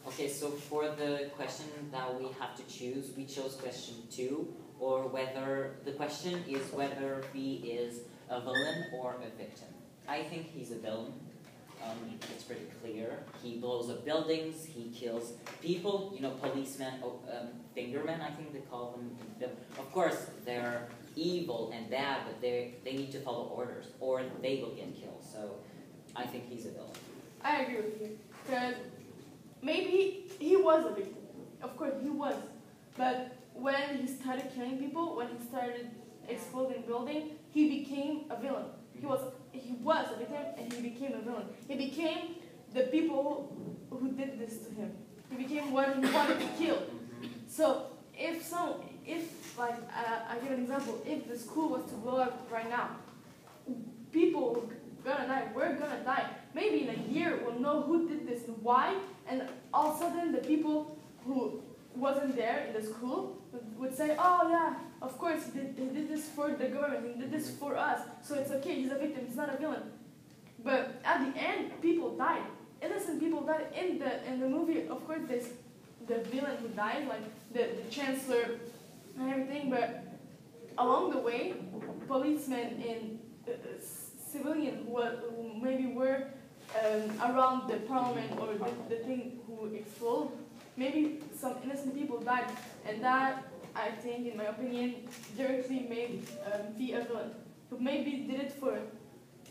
Okay, so for the question that we have to choose, we chose question 2, or whether the question is whether he is a villain or a victim. I think he's a villain. It's pretty clear. He blows up buildings, he kills people, policemen, fingermen, I think they call them. Of course, they're evil and bad, but they need to follow orders, or they will get killed. So I think he's a villain. I agree with you, because maybe he was a victim. Of course, he was. But when he started killing people, when he started exploding buildings, he became a villain. He was a victim, and he became a villain. He became the people who did this to him. He became what he wanted to kill. So I give an example. If the school was to blow up right now, people gonna die. We're gonna die. Maybe in a year we'll know who did this and why, and all of a sudden the people who wasn't there in the school would say, oh yeah, of course he did this for the government, he did this for us, so it's okay, he's a victim, he's not a villain. But at the end, people died. Innocent people died. In the movie, of course, there's the villain who died, like the chancellor and everything, but along the way, policemen and civilians who maybe were around the parliament or the thing who exploded, maybe some innocent people died, and that, I think, in my opinion, directly made the a villain, who maybe did it for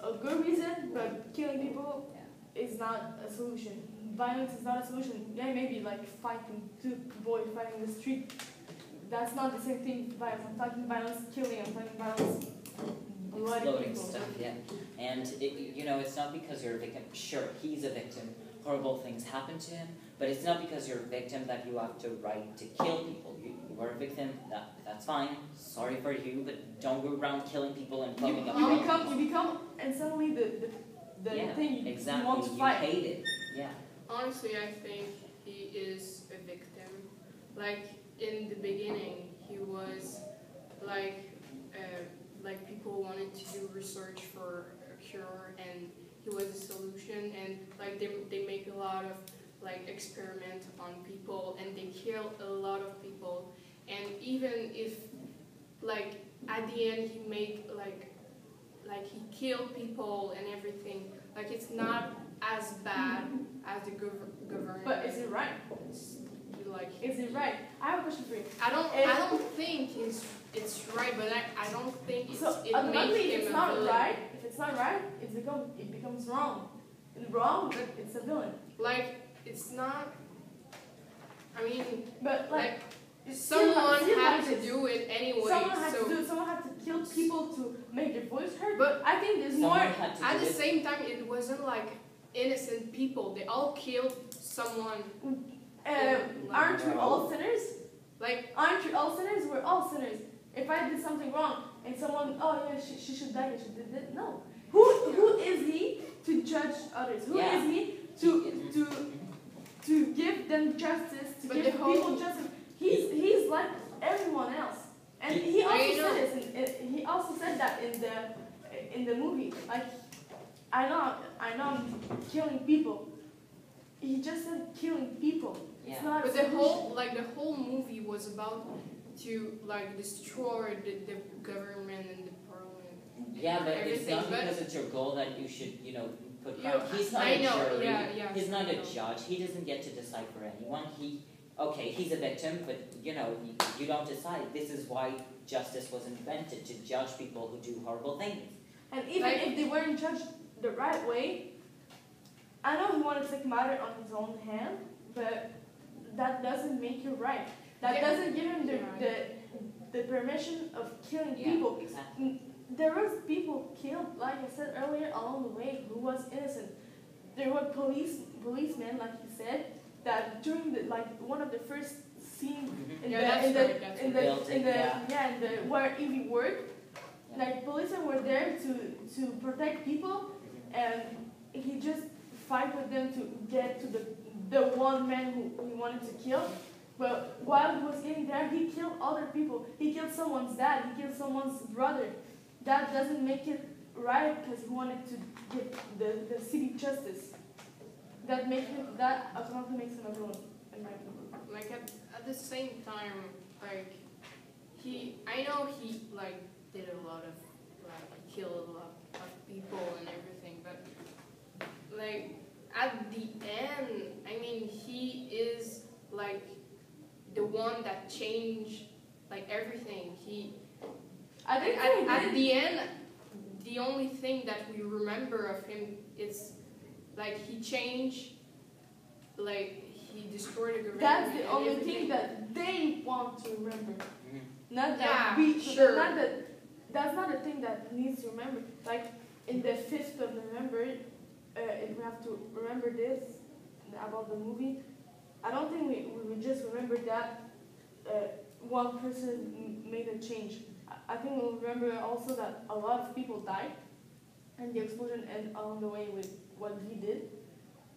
a good reason, but killing people is not a solution. Violence is not a solution. Yeah, maybe like fighting two boys fighting in the street. That's not the same thing. Violence. I'm talking violence, killing. I'm talking violence, exploding stuff. Yeah, and it's not because you're a victim. Sure, he's a victim. Horrible things happen to him, but it's not because you're a victim that you have the right to kill people. You are a victim. That's fine. Sorry for you, but don't go around killing people and blowing up. You become, and suddenly the thing you want to fight. You hate it. Yeah. Honestly, I think he is a victim. Like in the beginning, he was like people wanted to do research for a cure, and he was a solution. And like they make a lot of like experiment on people, and they kill a lot of people. And even if like at the end he made like he killed people and everything, like it's not as bad as the government. But is it right? Is it right? I have a question for you. I don't think it's right, but I don't think it makes him it's not a villain. Right. If it's not right, it becomes wrong. And wrong, but it's a villain. Like it's not. I mean, but like someone had to do it anyway. Someone had to kill people to make their voice heard. But I think there's more. At the same time, it wasn't like innocent people. They all killed someone. Aren't we all sinners? Aren't we all sinners? We're all sinners. If I did something wrong and someone, oh yeah, she should die, she did it. No. Who is he to judge others? Who is he to give them justice? To give people justice? He's like everyone else, and he also said this. He also said that in the movie. Like, I know I'm killing people. He just said killing people. Yeah. It's not but the whole movie was about to destroy the government and the parliament. Yeah, but it's not because it's your goal that you should put. He's not a jury. Yeah, he's not a judge. He doesn't get to decide for anyone. He's a victim, but you don't decide. This is why justice was invented, to judge people who do horrible things. And even if they weren't judged the right way, I know he wanted to take matter on his own hand, but that doesn't make you right. That doesn't give him the permission of killing people. Exactly. There was people killed, like I said earlier, along the way who was innocent. There were policemen, like you said, that during one of the first scenes where Evie worked, like policemen were there to protect people, and he just fight with them to get to the one man who he wanted to kill. But while he was getting there, he killed other people. He killed someone's dad. He killed someone's brother. That doesn't make it right because he wanted to get the city justice. that automatically makes him a villain in my opinion. Like at the same time, like I know he like did a lot of like killed a lot of people and everything, but like at the end, I mean, he is like the one that changed like everything. I think At the end, the only thing that we remember of him is like he changed, like he destroyed the government. that's the and only everything. thing that they want to remember. Mhm. Not that Yeah, we. sure. Not that. That's not the thing that needs to remember. Like in the 5th of November, if we have to remember this about the movie, I don't think we would just remember that one person made a change. I think we'll remember also that a lot of people died, and the explosion and along the way with what he did.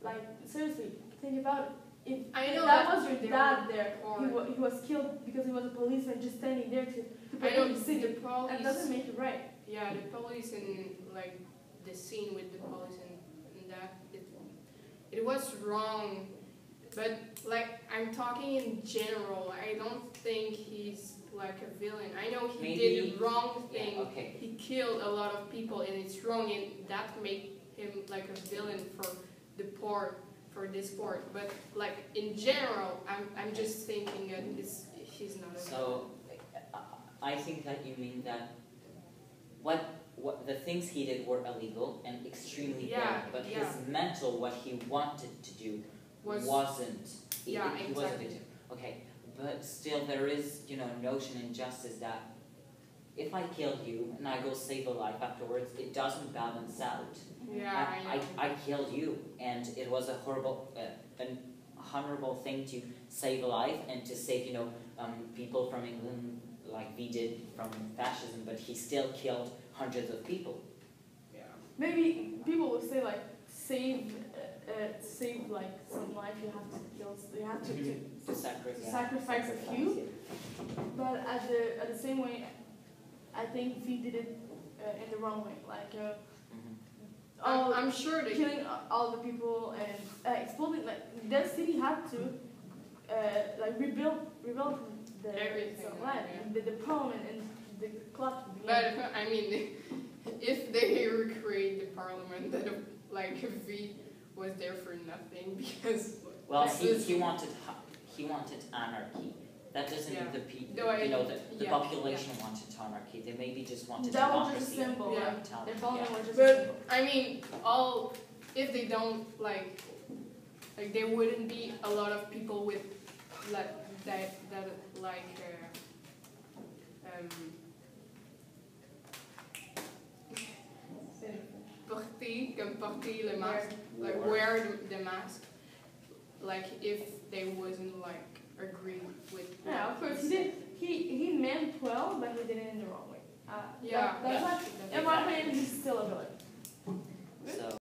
Like seriously, think about it. If I know that that was your they dad were there, poor. he was killed because he was a policeman just standing there to I know protect the city. the police. That doesn't make it right. Yeah, the police and like the scene with the police and that it was wrong, but like I'm talking in general. I don't think he's like a villain. I know he did the wrong thing. Yeah, okay. He killed a lot of people and it's wrong, and that make him like a villain for the part for this part. But like in general, I'm just thinking that he's not a villain. So, I think that you mean that what the things he did were illegal and extremely bad, but his mental, what he wanted to do, wasn't. He wasn't a victim. Okay, but still there is, notion in justice that if I kill you and I go save a life afterwards, it doesn't balance out. Yeah, I know. I killed you, and it was a horrible, an honorable thing to save a life and to save, people from England like we did from fascism, but he still killed hundreds of people. Yeah. Maybe people will say like save like some life, you have to kill, you have to sacrifice a few. But at the same way, I think we did it in the wrong way. Like I'm sure they killing all the people and exploding. Like that city had to like rebuild Everything, some land, yeah. the parliament and the clock. But I mean, if they recreate the parliament, then like V was there for nothing because. Well, he wanted anarchy. That doesn't mean the people. The population wanted anarchy. They maybe just wanted that was democracy. just a symbol. Yeah. Their parliament was just But a symbol. I mean, if they don't like there wouldn't be a lot of people with that porter le masque, like wear the mask, like if they wasn't like agree with. Yeah, of course he did. He meant well, but he did it in the wrong way. That's why, in my opinion, he's still a villain. So.